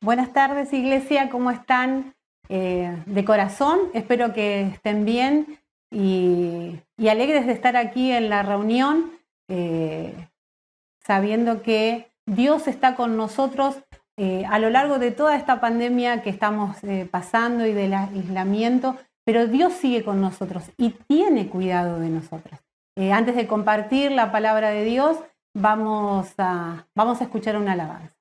Buenas tardes, Iglesia, ¿cómo están? De corazón, espero que estén bien y alegres de estar aquí en la reunión, sabiendo que Dios está con nosotros a lo largo de toda esta pandemia que estamos pasando y del aislamiento, pero Dios sigue con nosotros y tiene cuidado de nosotros. Antes de compartir la palabra de Dios, vamos a escuchar una alabanza.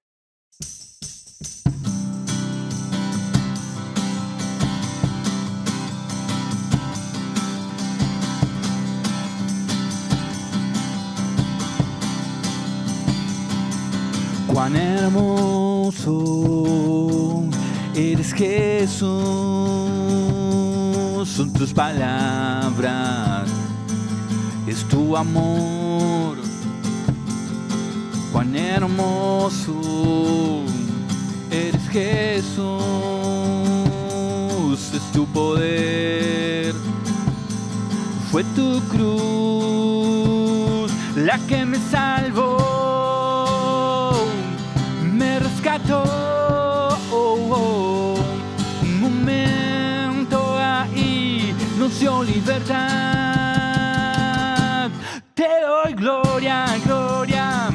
Cuán hermoso eres, Jesús, son tus palabras, es tu amor. Cuán hermoso eres, Jesús, es tu poder. Fue tu cruz la que me salvó, rescató. Un momento ahí nos dio libertad. Te doy gloria, gloria.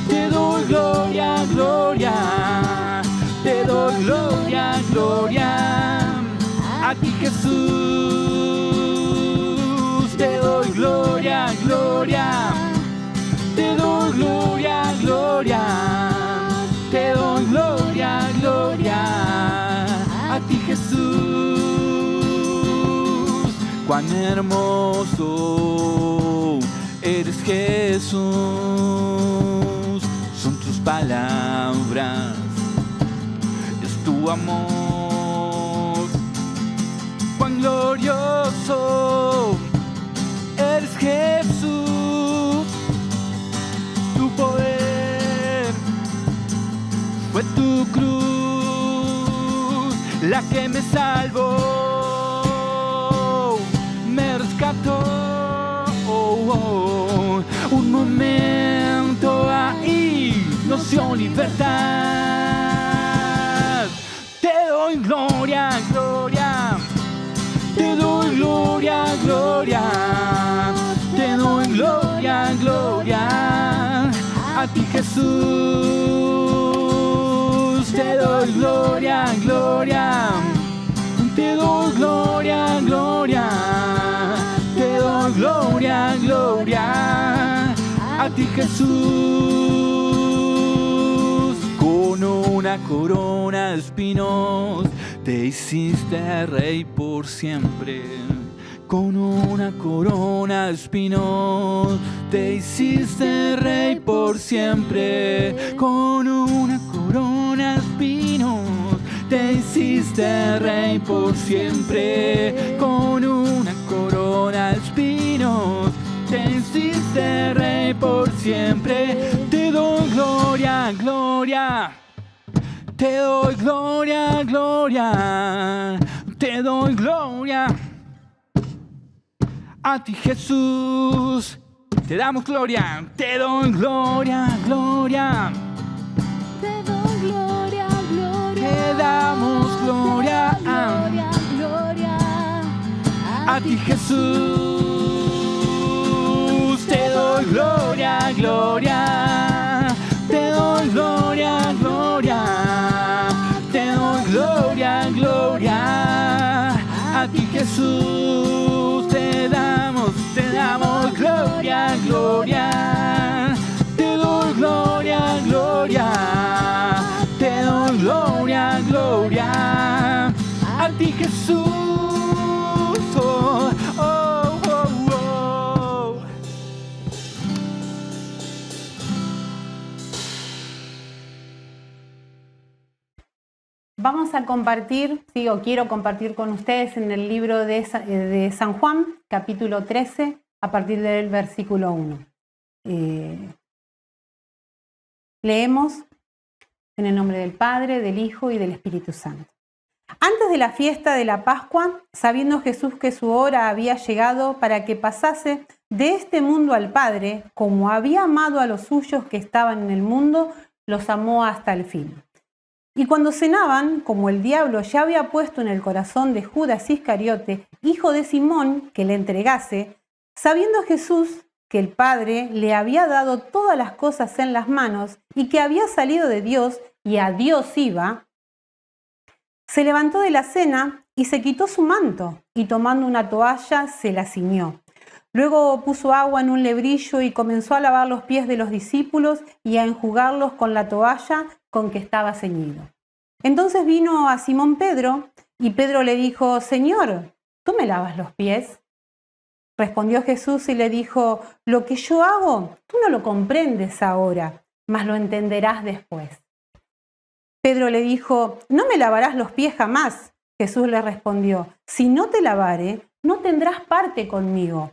Te doy gloria, gloria. Te doy gloria, gloria. A ti, Jesús. Te doy gloria, gloria. Te doy gloria, gloria. Te doy gloria, gloria, a ti, Jesús. Cuán hermoso eres, Jesús, son tus palabras, es tu amor. Cuán glorioso eres, Jesús, tu poder. Fue tu cruz la que me salvó, me rescató. Un momento ahí nos dio libertad. Te doy gloria, gloria. Te doy gloria, gloria. Te doy gloria, gloria. A ti, Jesús. Te doy gloria, gloria. Te doy gloria, gloria. Te doy gloria, gloria. A ti, Jesús. Con una corona de espinos te hiciste rey por siempre. Con una corona de espinos te hiciste rey por siempre. Con una corona de espinos te hiciste rey por siempre. Con una corona de espinos te hiciste rey por siempre. Te doy gloria, gloria. Te doy gloria, gloria. Te doy gloria. A ti, Jesús, te damos gloria, te doy gloria, gloria. Te doy gloria, gloria. Te damos gloria, gloria, gloria. A ti, Jesús, te doy gloria, gloria. Te doy gloria, gloria. Te doy gloria, gloria. A ti, Jesús, te damos gloria, gloria. Te doy gloria, gloria. Te doy gloria, gloria. A ti, Jesús. Oh, oh, oh, oh. Vamos a compartir, quiero compartir con ustedes en el libro de San Juan, capítulo 13, a partir del versículo 1. Leemos en el nombre del Padre, del Hijo y del Espíritu Santo. Antes de la fiesta de la Pascua, sabiendo Jesús que su hora había llegado para que pasase de este mundo al Padre, como había amado a los suyos que estaban en el mundo, los amó hasta el fin. Y cuando cenaban, como el diablo ya había puesto en el corazón de Judas Iscariote, hijo de Simón, que le entregase, sabiendo Jesús que el Padre le había dado todas las cosas en las manos y que había salido de Dios y a Dios iba, se levantó de la cena y se quitó su manto y tomando una toalla se la ciñó. Luego puso agua en un lebrillo y comenzó a lavar los pies de los discípulos y a enjugarlos con la toalla con que estaba ceñido. Entonces vino a Simón Pedro y Pedro le dijo: Señor, ¿tú me lavas los pies? Respondió Jesús y le dijo: lo que yo hago, tú no lo comprendes ahora, mas lo entenderás después. Pedro le dijo: no me lavarás los pies jamás. Jesús le respondió: si no te lavare, no tendrás parte conmigo.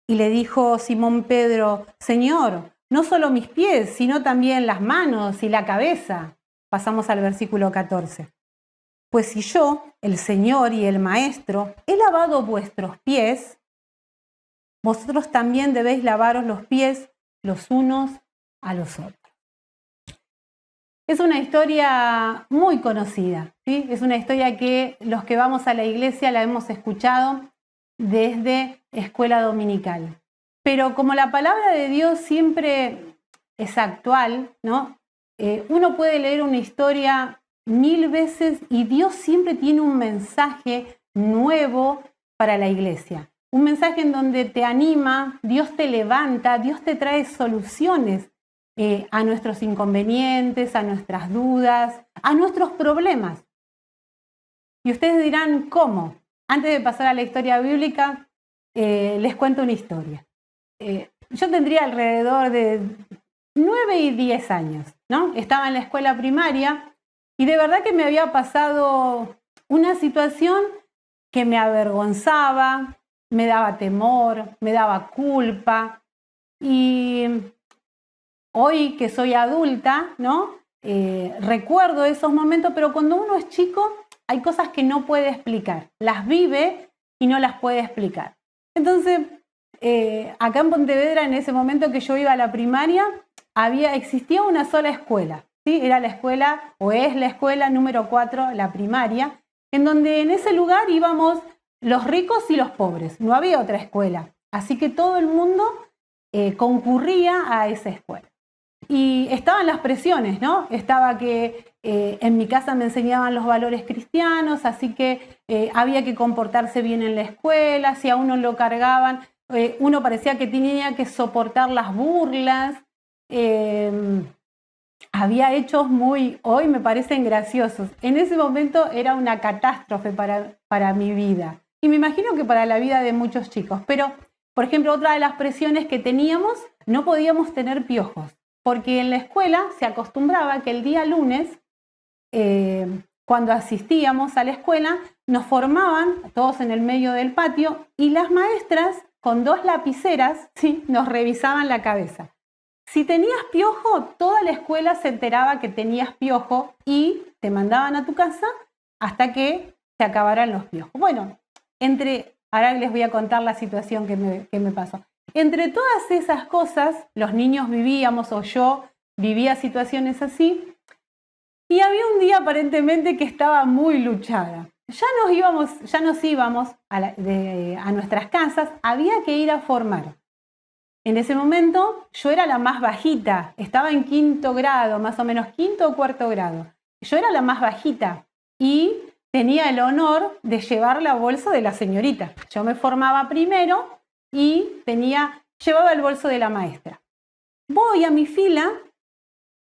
Y le dijo Simón Pedro: Señor, no solo mis pies, sino también las manos y la cabeza. Pasamos al versículo 14. Pues si yo, el Señor y el Maestro, he lavado vuestros pies, vosotros también debéis lavaros los pies los unos a los otros. Es una historia muy conocida, ¿sí? Es una historia que los que vamos a la iglesia la hemos escuchado desde escuela dominical. Pero como la palabra de Dios siempre es actual, ¿no? Uno puede leer una historia 1000 veces y Dios siempre tiene un mensaje nuevo para la iglesia. Un mensaje en donde te anima, Dios te levanta, Dios te trae soluciones a nuestros inconvenientes, a nuestras dudas, a nuestros problemas. Y ustedes dirán, ¿cómo? Antes de pasar a la historia bíblica, les cuento una historia. Yo tendría alrededor de 9 y 10 años, ¿no? Estaba en la escuela primaria y de verdad que me había pasado una situación que me avergonzaba, me daba temor, me daba culpa. Y hoy que soy adulta, ¿no? Recuerdo esos momentos, pero cuando uno es chico hay cosas que no puede explicar. Las vive y no las puede explicar. Entonces, acá en Pontevedra, en ese momento que yo iba a la primaria, existía una sola escuela, ¿sí? Era la escuela, o es la escuela número 4, la primaria, en donde en ese lugar íbamos los ricos y los pobres. No había otra escuela. Así que todo el mundo concurría a esa escuela. Y estaban las presiones, ¿no? Estaba que en mi casa me enseñaban los valores cristianos, así que había que comportarse bien en la escuela. Si a uno lo cargaban, uno parecía que tenía que soportar las burlas. Había hechos hoy me parecen graciosos. En ese momento era una catástrofe para mi vida. Y me imagino que para la vida de muchos chicos. Pero, por ejemplo, otra de las presiones que teníamos, no podíamos tener piojos. Porque en la escuela se acostumbraba que el día lunes, cuando asistíamos a la escuela, nos formaban todos en el medio del patio y las maestras con 2 lapiceras, ¿sí?, nos revisaban la cabeza. Si tenías piojo, toda la escuela se enteraba que tenías piojo y te mandaban a tu casa hasta que se acabaran los piojos. Bueno, ahora les voy a contar la situación que me pasó. Entre todas esas cosas, los niños vivíamos, o yo vivía situaciones así, y había un día aparentemente que estaba muy luchada. Ya nos íbamos a nuestras casas, había que ir a formar. En ese momento yo era la más bajita, estaba en 5º grado, más o menos 5º o 4º grado. Yo era la más bajita y tenía el honor de llevar la bolsa de la señorita. Yo me formaba primero y llevaba el bolso de la maestra. Voy a mi fila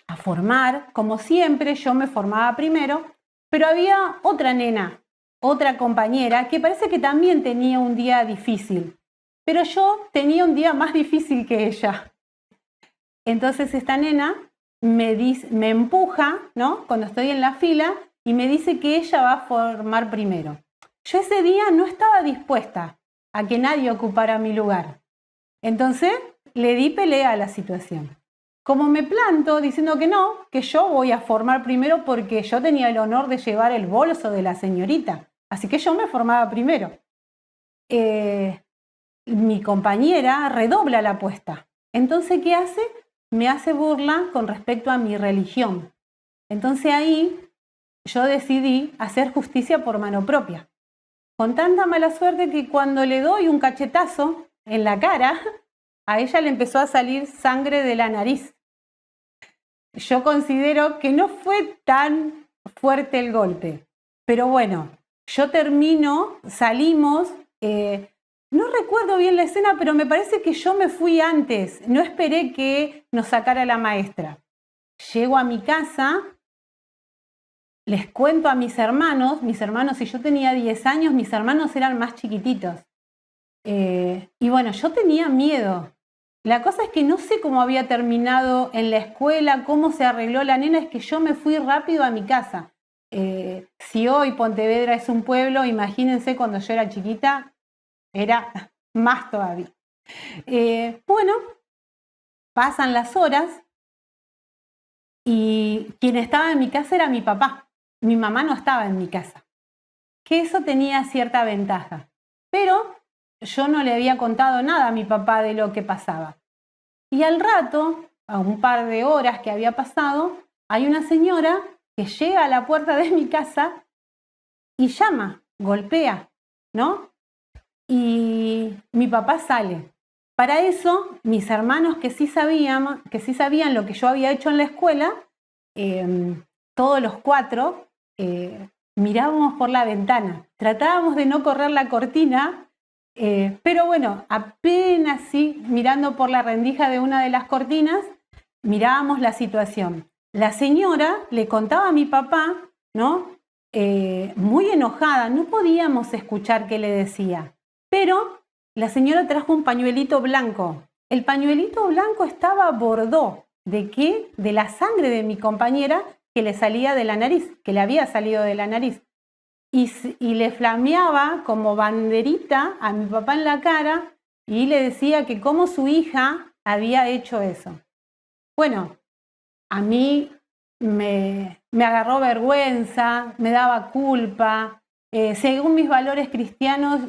a formar, como siempre, yo me formaba primero, pero había otra nena, otra compañera, que parece que también tenía un día difícil, pero yo tenía un día más difícil que ella. Entonces esta nena me empuja, ¿no?, cuando estoy en la fila, y me dice que ella va a formar primero. Yo ese día no estaba dispuesta a que nadie ocupara mi lugar. Entonces le di pelea a la situación. Como me planto diciendo que no, que yo voy a formar primero porque yo tenía el honor de llevar el bolso de la señorita. Así que yo me formaba primero. Mi compañera redobla la apuesta. Entonces, ¿qué hace? Me hace burla con respecto a mi religión. Entonces ahí yo decidí hacer justicia por mano propia. Con tanta mala suerte que cuando le doy un cachetazo en la cara, a ella le empezó a salir sangre de la nariz. Yo considero que no fue tan fuerte el golpe, pero bueno, yo termino, salimos, no recuerdo bien la escena, pero me parece que yo me fui antes, no esperé que nos sacara la maestra. Llego a mi casa, les cuento a mis hermanos, si yo tenía 10 años, mis hermanos eran más chiquititos. Y bueno, yo tenía miedo. La cosa es que no sé cómo había terminado en la escuela, cómo se arregló la nena, es que yo me fui rápido a mi casa. Si hoy Pontevedra es un pueblo, imagínense cuando yo era chiquita, era más todavía. Bueno, pasan las horas y quien estaba en mi casa era mi papá. Mi mamá no estaba en mi casa. Que eso tenía cierta ventaja. Pero yo no le había contado nada a mi papá de lo que pasaba. Y al rato, a un par de horas que había pasado, hay una señora que llega a la puerta de mi casa y llama, golpea, ¿no? Y mi papá sale. Para eso, mis hermanos que sí sabían lo que yo había hecho en la escuela, todos los 4, mirábamos por la ventana. Tratábamos de no correr la cortina, pero bueno, apenas sí, mirando por la rendija de una de las cortinas, mirábamos la situación. La señora le contaba a mi papá, ¿no? Muy enojada, no podíamos escuchar qué le decía, pero la señora trajo un pañuelito blanco. El pañuelito blanco estaba bordó. ¿De qué? De la sangre de mi compañera que le salía de la nariz, que le había salido de la nariz. Y le flameaba como banderita a mi papá en la cara y le decía que cómo su hija había hecho eso. Bueno, a mí me agarró vergüenza, me daba culpa. Según mis valores cristianos,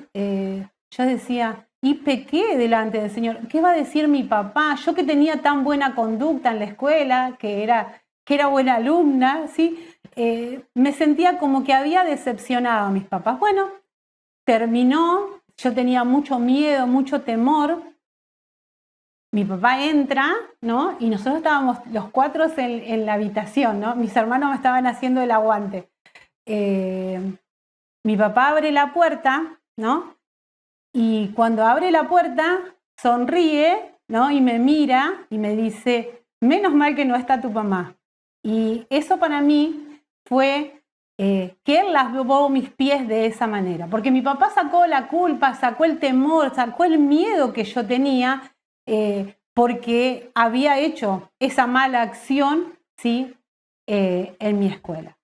yo decía, y pequé delante del Señor. ¿Qué va a decir mi papá? Yo que tenía tan buena conducta en la escuela, que era buena alumna, ¿sí? Me sentía como que había decepcionado a mis papás. Bueno, terminó, yo tenía mucho miedo, mucho temor. Mi papá entra, ¿no? Y nosotros estábamos los 4 en la habitación, ¿no? Mis hermanos me estaban haciendo el aguante. Mi papá abre la puerta, ¿no? Y cuando abre la puerta, sonríe, ¿no? Y me mira y me dice, menos mal que no está tu mamá. Y eso para mí fue que él lavó mis pies de esa manera. Porque mi papá sacó la culpa, sacó el temor, sacó el miedo que yo tenía porque había hecho esa mala acción, ¿sí? En mi escuela.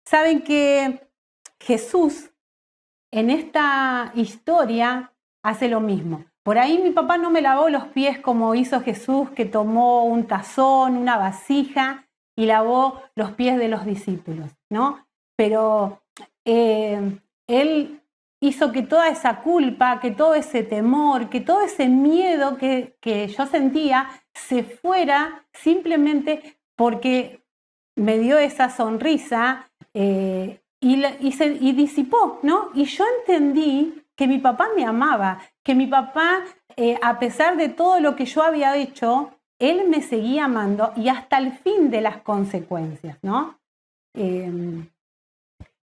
Saben que Jesús en esta historia hace lo mismo. Por ahí mi papá no me lavó los pies como hizo Jesús, que tomó un tazón, una vasija y lavó los pies de los discípulos, ¿no? Pero él hizo que toda esa culpa, que todo ese temor, que todo ese miedo que yo sentía se fuera simplemente porque me dio esa sonrisa y disipó, ¿no? Y yo entendí que mi papá me amaba, que mi papá, a pesar de todo lo que yo había hecho, él me seguía amando y hasta el fin de las consecuencias, ¿no?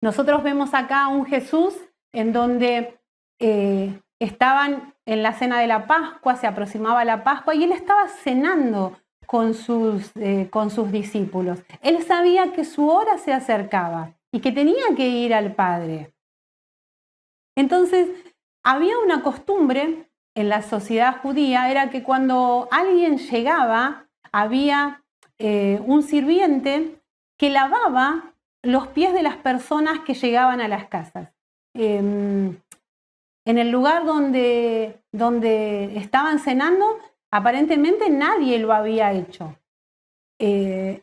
Nosotros vemos acá un Jesús en donde estaban en la cena de la Pascua, se aproximaba la Pascua y él estaba cenando con sus discípulos. Él sabía que su hora se acercaba y que tenía que ir al Padre. Entonces, había una costumbre en la sociedad judía, era que cuando alguien llegaba, había un sirviente que lavaba los pies de las personas que llegaban a las casas. En el lugar donde estaban cenando, aparentemente nadie lo había hecho.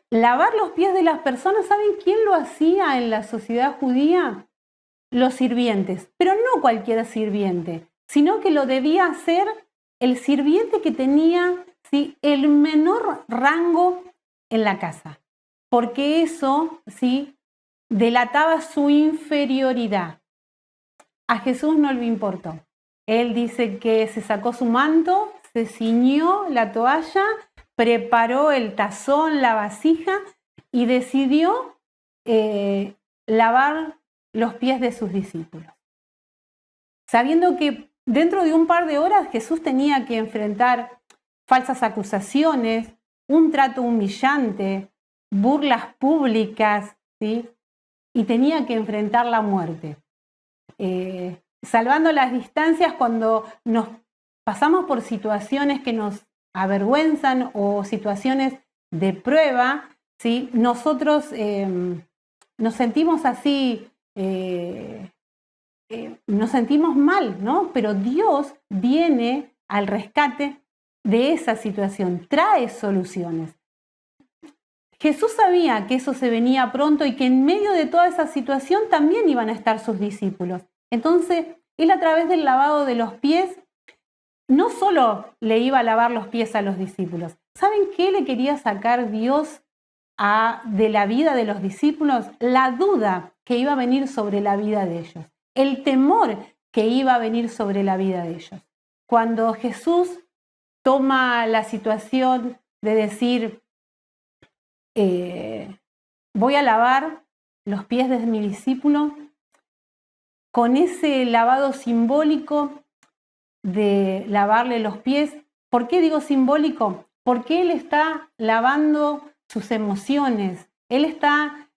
Lavar los pies de las personas, ¿saben quién lo hacía en la sociedad judía? Los sirvientes, pero no cualquier sirviente, sino que lo debía hacer el sirviente que tenía, ¿sí?, el menor rango en la casa. porque eso, ¿sí?, delataba su inferioridad. A Jesús no le importó. Él dice que se sacó su manto, se ciñó la toalla, preparó el tazón, la vasija y decidió lavar los pies de sus discípulos. Sabiendo que dentro de un par de horas Jesús tenía que enfrentar falsas acusaciones, un trato humillante, burlas públicas, ¿sí?, y tenía que enfrentar la muerte. Salvando las distancias, cuando nos pasamos por situaciones que nos avergüenzan o situaciones de prueba, ¿sí?, nosotros nos sentimos así, nos sentimos mal, ¿no? Pero Dios viene al rescate de esa situación, trae soluciones. Jesús sabía que eso se venía pronto y que en medio de toda esa situación también iban a estar sus discípulos. Entonces, Él a través del lavado de los pies, no solo le iba a lavar los pies a los discípulos. ¿Saben qué le quería sacar Dios de la vida de los discípulos? La duda que iba a venir sobre la vida de ellos. El temor que iba a venir sobre la vida de ellos. Cuando Jesús toma la situación de decir, voy a lavar los pies de mi discípulo, con ese lavado simbólico de lavarle los pies. ¿Por qué digo simbólico? Porque Él está lavando sus emociones, Él está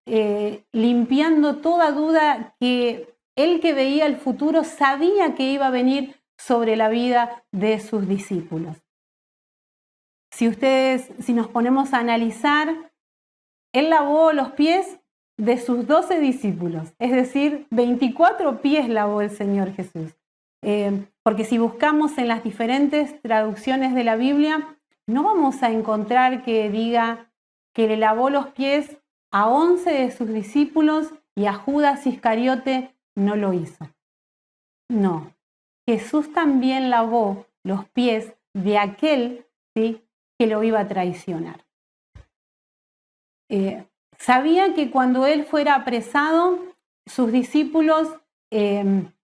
limpiando toda duda que Él, que veía el futuro, sabía que iba a venir sobre la vida de sus discípulos. Si nos ponemos a analizar, Él lavó los pies de sus 12 discípulos, es decir, 24 pies lavó el Señor Jesús. Porque si buscamos en las diferentes traducciones de la Biblia, no vamos a encontrar que diga que le lavó los pies a 11 de sus discípulos y a Judas Iscariote no lo hizo. No, Jesús también lavó los pies de aquel, ¿sí?, que lo iba a traicionar. Sabía que cuando Él fuera apresado, sus discípulos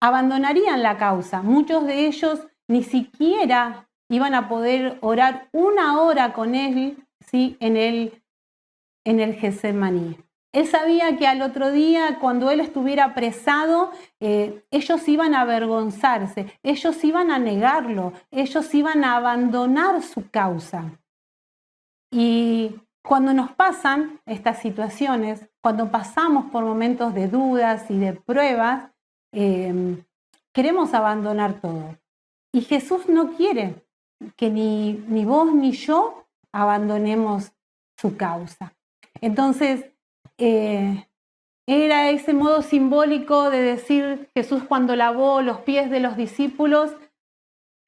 abandonarían la causa. Muchos de ellos ni siquiera iban a poder orar una hora con Él, ¿sí?, en el Getsemaní. Él sabía que al otro día, cuando Él estuviera apresado, ellos iban a avergonzarse, ellos iban a negarlo, ellos iban a abandonar su causa. Y cuando nos pasan estas situaciones, cuando pasamos por momentos de dudas y de pruebas, queremos abandonar todo. Y Jesús no quiere que ni vos ni yo abandonemos su causa. Entonces, era ese modo simbólico de decir Jesús cuando lavó los pies de los discípulos,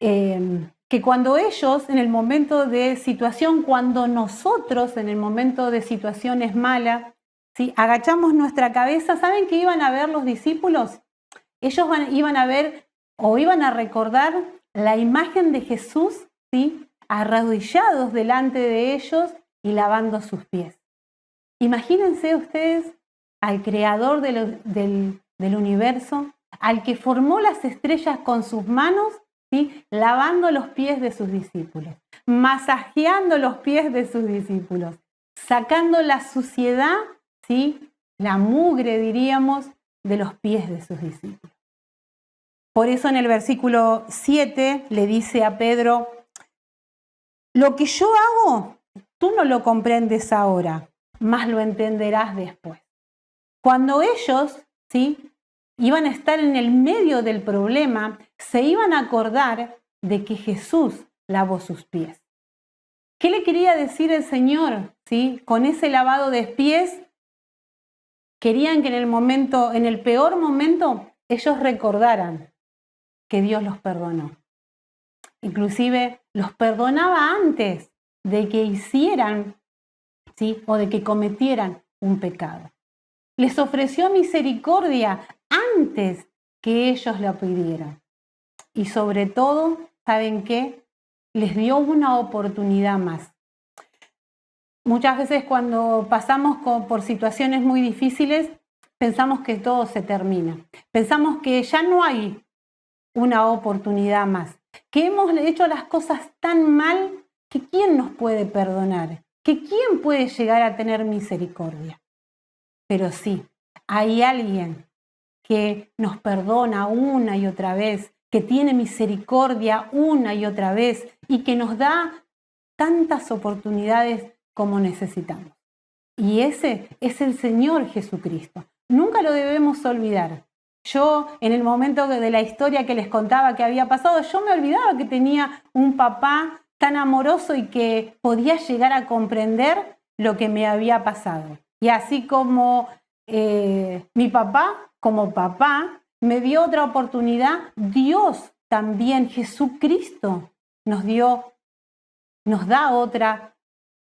que cuando ellos en el momento de situación, cuando nosotros en el momento de situaciones malas, ¿sí?, agachamos nuestra cabeza, ¿saben qué iban a ver los discípulos? Ellos iban a ver o iban a recordar la imagen de Jesús, ¿sí?, arrodillados delante de ellos y lavando sus pies. Imagínense ustedes al creador del universo, al que formó las estrellas con sus manos, ¿sí?, lavando los pies de sus discípulos, masajeando los pies de sus discípulos, sacando la suciedad, ¿sí?, la mugre, diríamos, de los pies de sus discípulos. Por eso en el versículo 7 le dice a Pedro, lo que yo hago, tú no lo comprendes ahora, mas lo entenderás después. Cuando ellos, ¿sí?, iban a estar en el medio del problema, se iban a acordar de que Jesús lavó sus pies. ¿Qué le quería decir el Señor, ¿sí?, con ese lavado de pies? Querían que en el peor momento, ellos recordaran que Dios los perdonó. Inclusive los perdonaba antes de que hicieran, ¿sí?, o de que cometieran un pecado. Les ofreció misericordia antes que ellos la pidieran. Y sobre todo, ¿saben qué? Les dio una oportunidad más. Muchas veces cuando pasamos por situaciones muy difíciles, pensamos que todo se termina. Pensamos que ya no hay una oportunidad más, que hemos hecho las cosas tan mal que ¿quién nos puede perdonar? ¿Que quién puede llegar a tener misericordia? Pero sí, hay alguien que nos perdona una y otra vez, que tiene misericordia una y otra vez y que nos da tantas oportunidades como necesitamos. Y ese es el Señor Jesucristo. Nunca lo debemos olvidar. Yo, en el momento de la historia que les contaba que había pasado, yo me olvidaba que tenía un papá tan amoroso y que podía llegar a comprender lo que me había pasado. Y así como mi papá, como papá, me dio otra oportunidad, Dios también, Jesucristo, nos da otra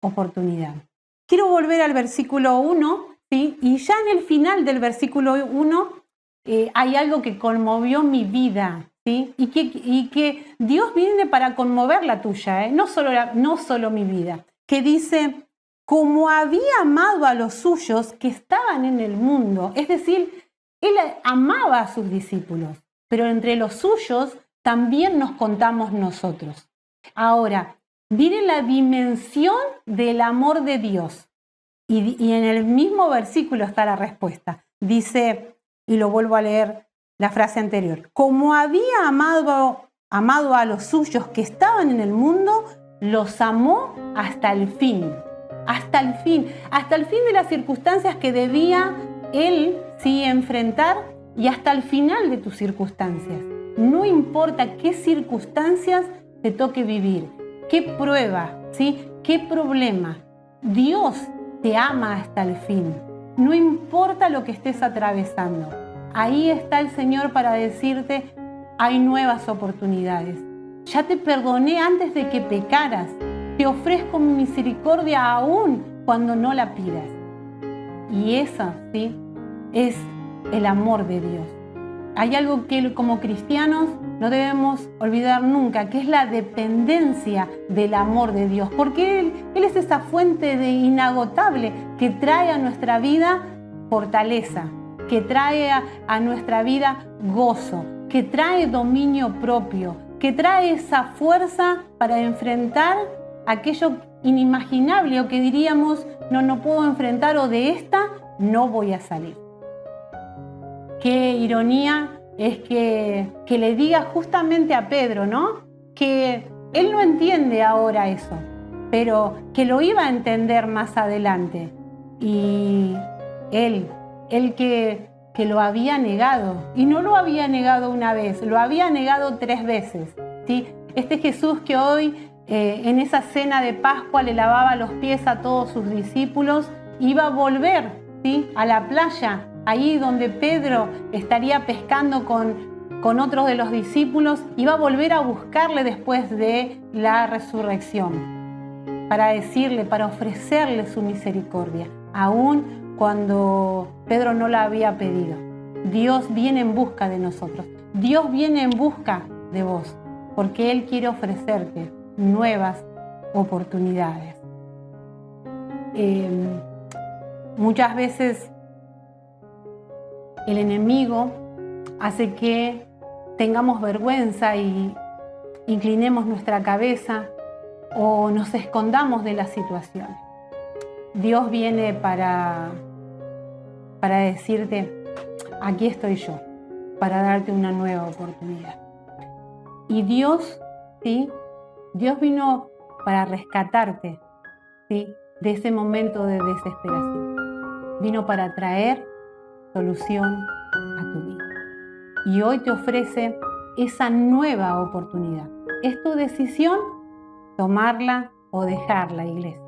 oportunidad. Quiero volver al versículo 1, ¿sí? Y ya en el final del versículo 1 hay algo que conmovió mi vida, ¿sí? Y que Dios viene para conmover la tuya, no solo mi vida, que dice, como había amado a los suyos que estaban en el mundo, es decir, Él amaba a sus discípulos, pero entre los suyos también nos contamos nosotros. Ahora, miren la dimensión del amor de Dios. Y en el mismo versículo está la respuesta. Dice, y lo vuelvo a leer la frase anterior, como había amado a los suyos que estaban en el mundo, los amó hasta el fin. Hasta el fin de las circunstancias que debía Él sí enfrentar y hasta el final de tus circunstancias. No importa qué circunstancias te toque vivir, qué prueba, ¿sí? Qué problema. Dios te ama hasta el fin. No importa lo que estés atravesando. Ahí está el Señor para decirte, hay nuevas oportunidades. Ya te perdoné antes de que pecaras. Te ofrezco mi misericordia aún cuando no la pidas. Y eso, ¿sí? Es el amor de Dios. Hay algo que como cristianos no debemos olvidar nunca, que es la dependencia del amor de Dios, porque Él es esa fuente inagotable que trae a nuestra vida fortaleza, que trae a nuestra vida gozo, que trae dominio propio, que trae esa fuerza para enfrentar aquello inimaginable o que diríamos, no puedo enfrentar o de esta no voy a salir. Qué ironía es que le diga justamente a Pedro, ¿no? Que él no entiende ahora eso, pero que lo iba a entender más adelante. Y él que lo había negado, y no lo había negado una vez, lo había negado 3 veces, ¿sí? Este Jesús que hoy en esa cena de Pascua le lavaba los pies a todos sus discípulos, iba a volver, ¿sí? A la playa, ahí donde Pedro estaría pescando con otros de los discípulos, iba a volver a buscarle después de la resurrección, para decirle, para ofrecerle su misericordia, aún cuando Pedro no la había pedido. Dios viene en busca de nosotros, Dios viene en busca de vos, porque Él quiere ofrecerte nuevas oportunidades. Muchas veces el enemigo hace que tengamos vergüenza y inclinemos nuestra cabeza o nos escondamos de las situaciones. Dios viene para decirte, aquí estoy yo, para darte una nueva oportunidad. Y Dios, ¿sí? Dios vino para rescatarte, ¿sí? De ese momento de desesperación. Vino para traer solución a tu vida. Y hoy te ofrece esa nueva oportunidad. Es tu decisión tomarla o dejarla, iglesia.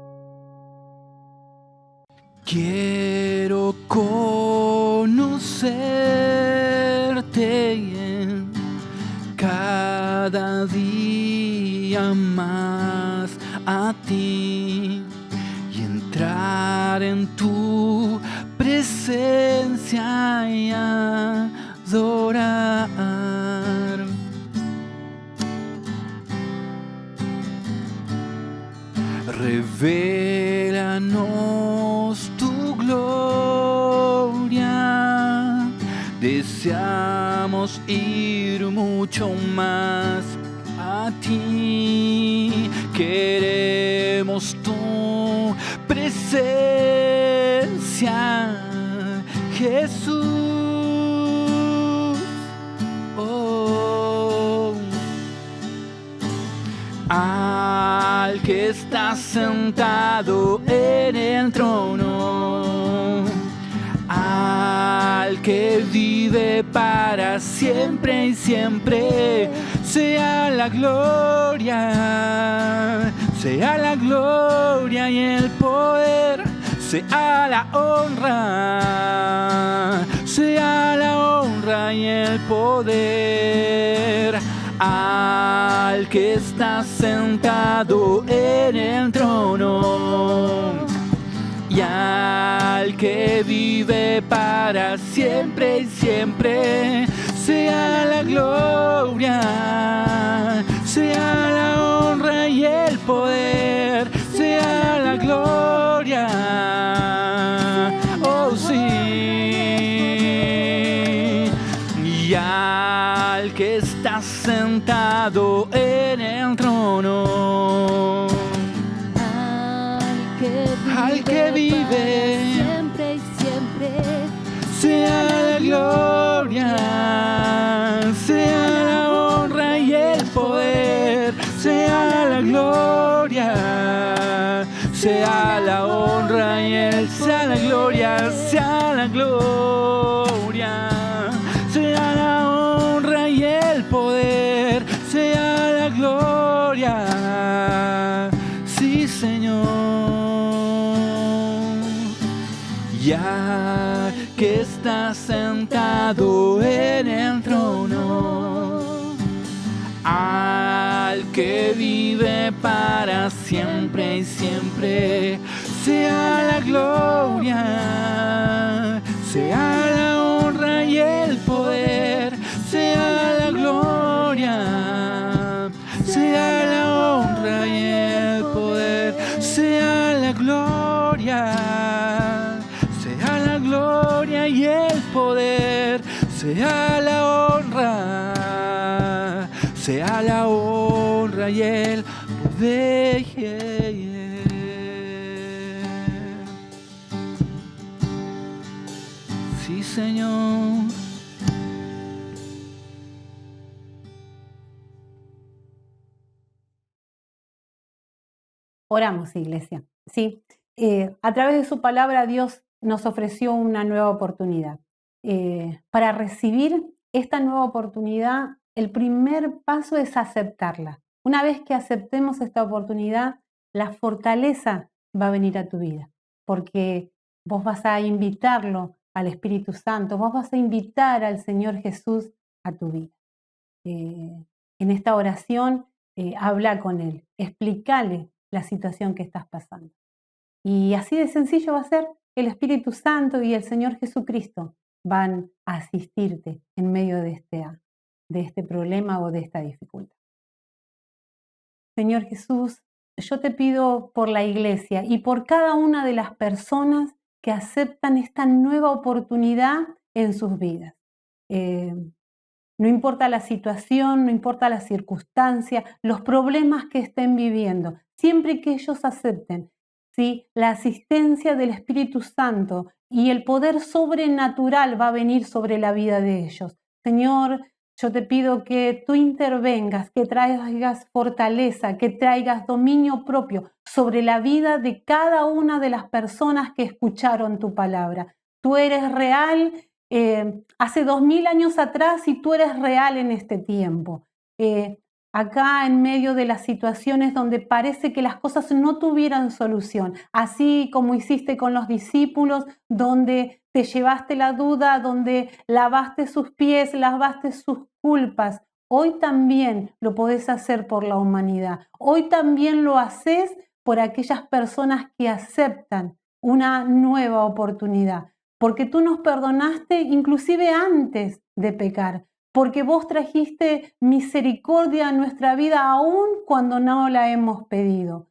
Quiero conocerte bien cada día más a ti y entrar en tu presencia y adorar. Revela muéstranos tu gloria. Deseamos ir mucho más a ti. Queremos tu presencia, Jesús. Oh. Al que está sentado en el trono, al que vive para siempre y siempre, sea la gloria y el poder, sea la honra y el poder. Al que está sentado en el trono y al que vive para siempre y siempre, sea la gloria, sea la honra y el poder, sea la gloria. Oh sí. Y al que está sentado en el trono, al que vive siempre y siempre, sea la gloria, sea la honra y el poder, sea la gloria, sea la honra y el, sea la gloria, sea la gloria, sea la honra y el poder, sea la gloria, sí Señor. Ya que está sentado en el trono, al que vive para siempre y siempre, sea la gloria, sea la honra y el poder, sea la gloria, sea la honra y el poder, sea la gloria, sea la gloria y el poder, sea la honra, sea la honra y el poder. Sí, Señor. Oramos, iglesia. Sí, a través de su palabra Dios nos ofreció una nueva oportunidad. Para recibir esta nueva oportunidad, el primer paso es aceptarla. Una vez que aceptemos esta oportunidad, la fortaleza va a venir a tu vida, porque vos vas a invitarlo al Espíritu Santo, vos vas a invitar al Señor Jesús a tu vida. En esta oración, habla con Él, explícale la situación que estás pasando. Y así de sencillo va a ser, el Espíritu Santo y el Señor Jesucristo van a asistirte en medio de este problema o de esta dificultad. Señor Jesús, yo te pido por la iglesia y por cada una de las personas que aceptan esta nueva oportunidad en sus vidas. No importa la situación, no importa la circunstancia, los problemas que estén viviendo, siempre que ellos acepten, ¿sí?, la asistencia del Espíritu Santo y el poder sobrenatural va a venir sobre la vida de ellos. Señor, yo te pido que tú intervengas, que traigas fortaleza, que traigas dominio propio sobre la vida de cada una de las personas que escucharon tu palabra. Tú eres real hace 2000 años atrás y tú eres real en este tiempo. Acá en medio de las situaciones donde parece que las cosas no tuvieran solución, así como hiciste con los discípulos, donde te llevaste la duda, donde lavaste sus pies, lavaste sus culpas, hoy también lo podés hacer por la humanidad. Hoy también lo haces por aquellas personas que aceptan una nueva oportunidad, porque tú nos perdonaste inclusive antes de pecar, porque vos trajiste misericordia a nuestra vida aún cuando no la hemos pedido.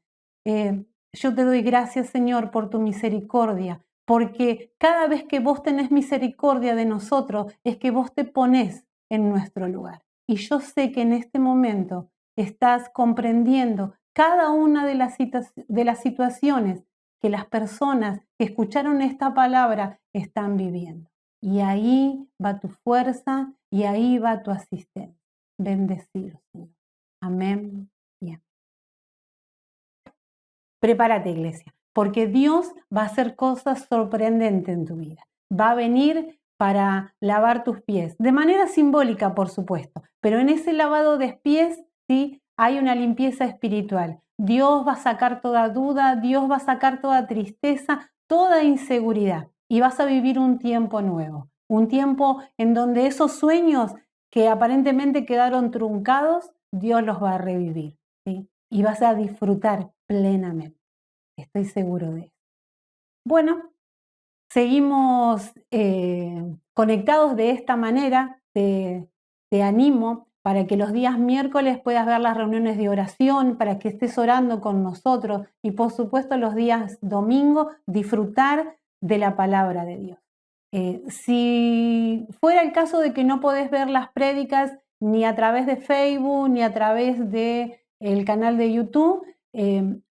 yo te doy gracias, Señor, por tu misericordia, porque cada vez que vos tenés misericordia de nosotros, es que vos te ponés en nuestro lugar. Y yo sé que en este momento estás comprendiendo cada una de las situaciones que las personas que escucharon esta palabra están viviendo. Y ahí va tu fuerza y ahí va tu asistencia. Bendecido, Señor. Amén. Bien. Prepárate, iglesia, porque Dios va a hacer cosas sorprendentes en tu vida. Va a venir para lavar tus pies, de manera simbólica, por supuesto, pero en ese lavado de pies, sí, hay una limpieza espiritual. Dios va a sacar toda duda, Dios va a sacar toda tristeza, toda inseguridad, y vas a vivir un tiempo nuevo, un tiempo en donde esos sueños que aparentemente quedaron truncados, Dios los va a revivir, ¿sí? Y vas a disfrutar plenamente. Estoy seguro de eso. Bueno, seguimos conectados de esta manera. Te animo para que los días miércoles puedas ver las reuniones de oración, para que estés orando con nosotros y por supuesto los días domingo disfrutar de la palabra de Dios. Si fuera el caso de que no podés ver las prédicas ni a través de Facebook ni a través del canal de YouTube,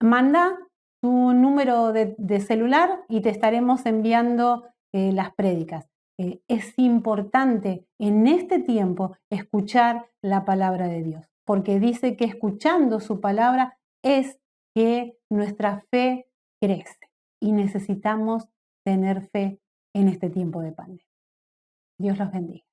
manda tu número de celular y te estaremos enviando las prédicas. Es importante en este tiempo escuchar la palabra de Dios, porque dice que escuchando su palabra es que nuestra fe crece y necesitamos tener fe en este tiempo de pandemia. Dios los bendiga.